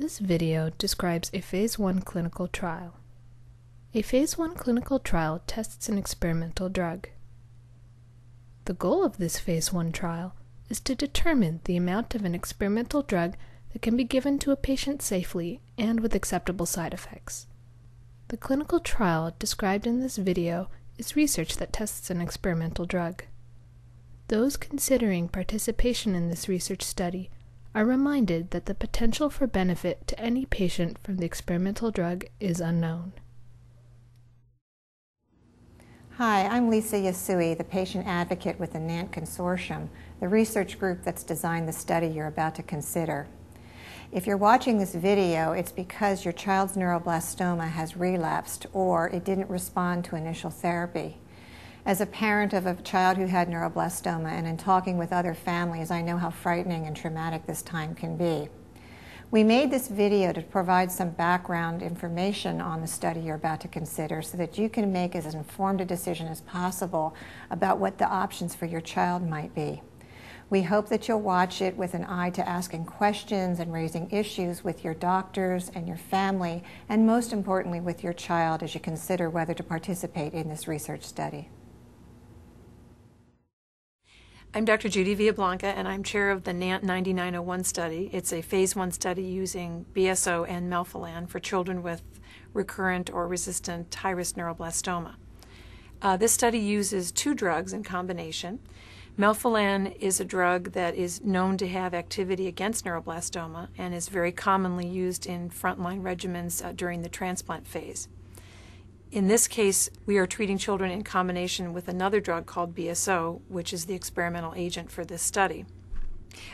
This video describes a Phase 1 clinical trial. A Phase 1 clinical trial tests an experimental drug. The goal of this Phase 1 trial is to determine the amount of an experimental drug that can be given to a patient safely and with acceptable side effects. The clinical trial described in this video is research that tests an experimental drug. Those considering participation in this research study are reminded that the potential for benefit to any patient from the experimental drug is unknown. Hi, I'm Lisa Yasui, the patient advocate with the NANT Consortium, the research group that's designed the study you're about to consider. If you're watching this video, it's because your child's neuroblastoma has relapsed or it didn't respond to initial therapy. As a parent of a child who had neuroblastoma and in talking with other families, I know how frightening and traumatic this time can be. We made this video to provide some background information on the study you're about to consider so that you can make as informed a decision as possible about what the options for your child might be. We hope that you'll watch it with an eye to asking questions and raising issues with your doctors and your family, and most importantly with your child as you consider whether to participate in this research study. I'm Dr. Judy Villablanca, and I'm chair of the N99-01 study. It's a Phase 1 study using BSO and Melphalan for children with recurrent or resistant high-risk neuroblastoma. This study uses two drugs in combination. Melphalan is a drug that is known to have activity against neuroblastoma and is very commonly used in frontline regimens during the transplant phase. In this case, we are treating children in combination with another drug called BSO, which is the experimental agent for this study.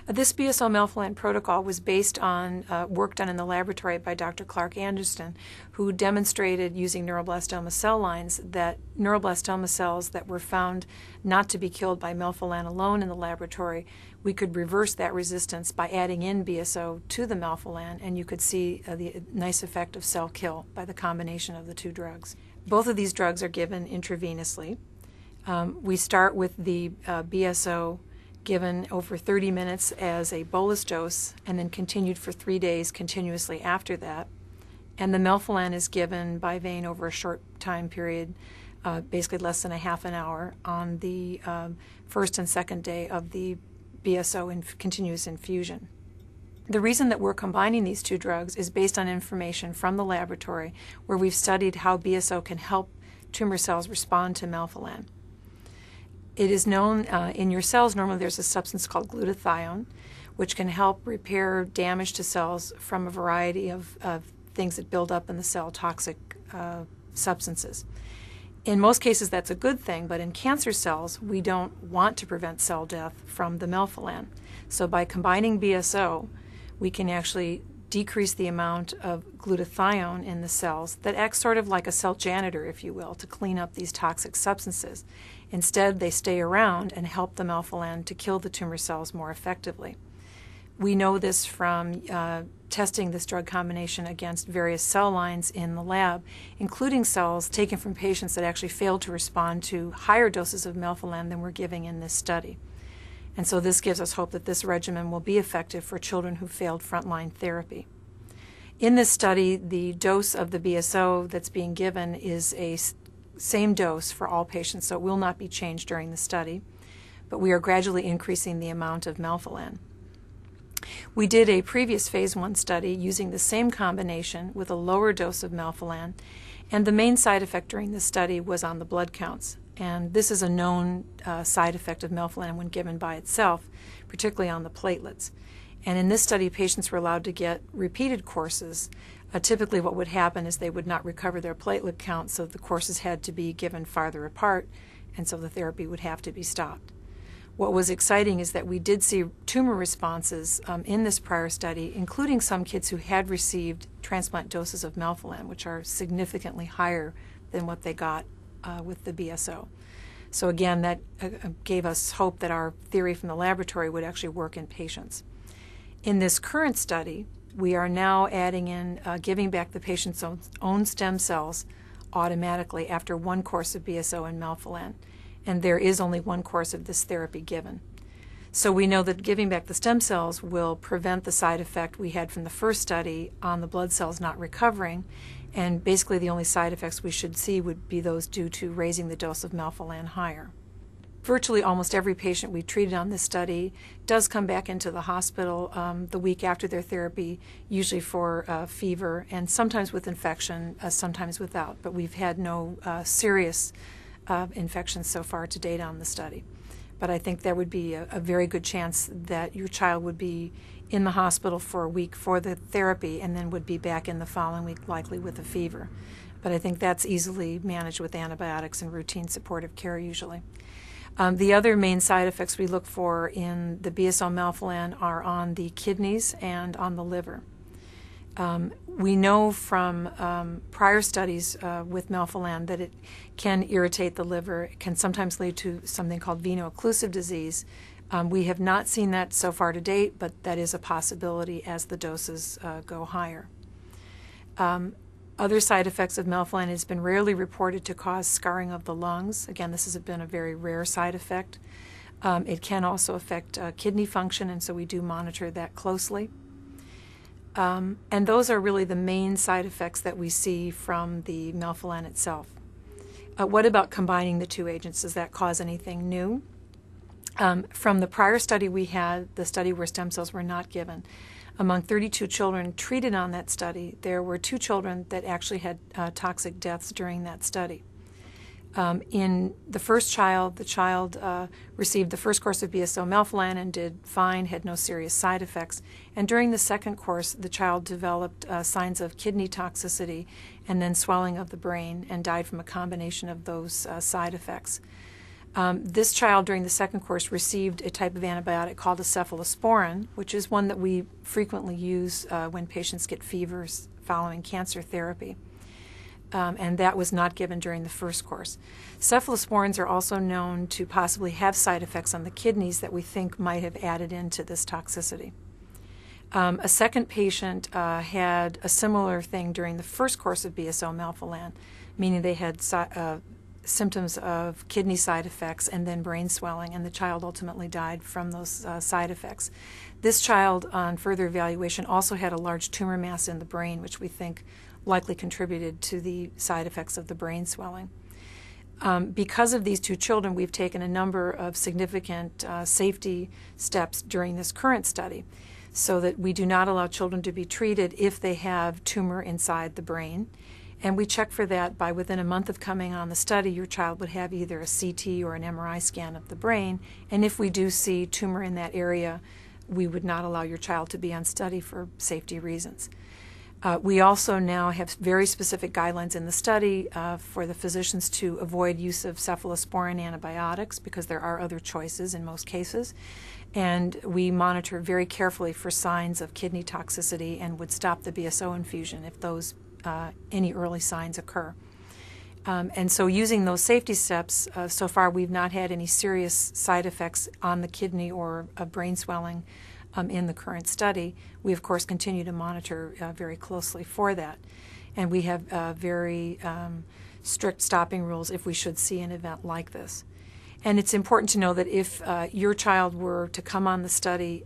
This BSO Melphalan protocol was based on work done in the laboratory by Dr. Clark Anderson, who demonstrated using neuroblastoma cell lines that neuroblastoma cells that were found not to be killed by Melphalan alone in the laboratory, we could reverse that resistance by adding in BSO to the Melphalan, and you could see the nice effect of cell kill by the combination of the two drugs. Both of these drugs are given intravenously. We start with the BSO given over 30 minutes as a bolus dose and then continued for 3 days continuously after that. And the Melphalan is given by vein over a short time period, basically less than a half an hour, on the first and second day of the BSO continuous infusion. The reason that we're combining these two drugs is based on information from the laboratory where we've studied how BSO can help tumor cells respond to Melphalan. It is known in your cells, normally there's a substance called glutathione, which can help repair damage to cells from a variety of things that build up in the cell, toxic substances. In most cases that's a good thing, but in cancer cells we don't want to prevent cell death from the Melphalan. So by combining BSO, we can actually decrease the amount of glutathione in the cells that acts sort of like a cell janitor, if you will, to clean up these toxic substances. Instead, they stay around and help the Melphalan to kill the tumor cells more effectively. We know this from testing this drug combination against various cell lines in the lab, including cells taken from patients that actually failed to respond to higher doses of Melphalan than we're giving in this study. And so this gives us hope that this regimen will be effective for children who failed frontline therapy. In this study, the dose of the BSO that's being given is a same dose for all patients, so it will not be changed during the study, but we are gradually increasing the amount of Melphalan. We did a previous Phase 1 study using the same combination with a lower dose of Melphalan, and the main side effect during this study was on the blood counts. And this is a known side effect of Melphalan when given by itself, particularly on the platelets. And in this study, patients were allowed to get repeated courses. Typically what would happen is they would not recover their platelet count, so the courses had to be given farther apart, and so the therapy would have to be stopped. What was exciting is that we did see tumor responses in this prior study, including some kids who had received transplant doses of Melphalan, which are significantly higher than what they got with the BSO. So again, that gave us hope that our theory from the laboratory would actually work in patients. In this current study, we are now adding in giving back the patient's own stem cells automatically after one course of BSO and Melphalan, and there is only one course of this therapy given. So we know that giving back the stem cells will prevent the side effect we had from the first study on the blood cells not recovering, and basically the only side effects we should see would be those due to raising the dose of Melphalan higher. Virtually almost every patient we treated on this study does come back into the hospital the week after their therapy, usually for fever, and sometimes with infection, sometimes without. But we've had no serious infections so far to date on the study. But I think there would be a very good chance that your child would be in the hospital for a week for the therapy and then would be back in the following week, likely with a fever. But I think that's easily managed with antibiotics and routine supportive care usually. The other main side effects we look for in the BSO Melphalan are on the kidneys and on the liver. We know from prior studies with Melphalan that it can irritate the liver. It can sometimes lead to something called veno-occlusive disease. We have not seen that so far to date, but that is a possibility as the doses go higher. Other side effects of Melphalan has been rarely reported to cause scarring of the lungs. Again, this has been a very rare side effect. It can also affect kidney function, and so we do monitor that closely. And those are really the main side effects that we see from the Melphalan itself. What about combining the two agents? Does that cause anything new? From the prior study we had, the study where stem cells were not given, among 32 children treated on that study, there were 2 children that actually had toxic deaths during that study. In the first child, the child received the first course of BSO Melphalan and did fine, had no serious side effects. And during the second course, the child developed signs of kidney toxicity and then swelling of the brain and died from a combination of those side effects. This child during the second course received a type of antibiotic called a cephalosporin, which is one that we frequently use when patients get fevers following cancer therapy. And that was not given during the first course. Cephalosporins are also known to possibly have side effects on the kidneys that we think might have added into this toxicity. A second patient had a similar thing during the first course of BSO Melphalan, meaning they had symptoms of kidney side effects and then brain swelling, and the child ultimately died from those side effects. This child, on further evaluation, also had a large tumor mass in the brain, which we think likely contributed to the side effects of the brain swelling. Because of these 2 children, we've taken a number of significant safety steps during this current study so that we do not allow children to be treated if they have tumor inside the brain. And we check for that by within a month of coming on the study, your child would have either a CT or an MRI scan of the brain. And if we do see tumor in that area, we would not allow your child to be on study for safety reasons. We also now have very specific guidelines in the study for the physicians to avoid use of cephalosporin antibiotics because there are other choices in most cases. And we monitor very carefully for signs of kidney toxicity and would stop the BSO infusion if those any early signs occur. And so using those safety steps, so far we've not had any serious side effects on the kidney or brain swelling in the current study. We, of course, continue to monitor very closely for that. And we have very strict stopping rules if we should see an event like this. And it's important to know that if your child were to come on the study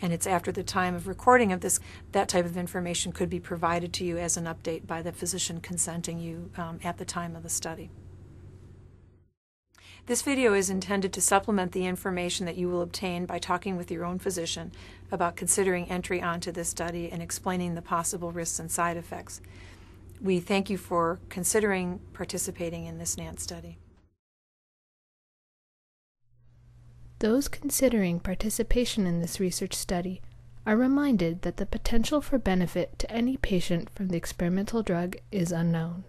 and it's after the time of recording of this, that type of information could be provided to you as an update by the physician consenting you at the time of the study. This video is intended to supplement the information that you will obtain by talking with your own physician about considering entry onto this study and explaining the possible risks and side effects. We thank you for considering participating in this NANT study. Those considering participation in this research study are reminded that the potential for benefit to any patient from the experimental drug is unknown.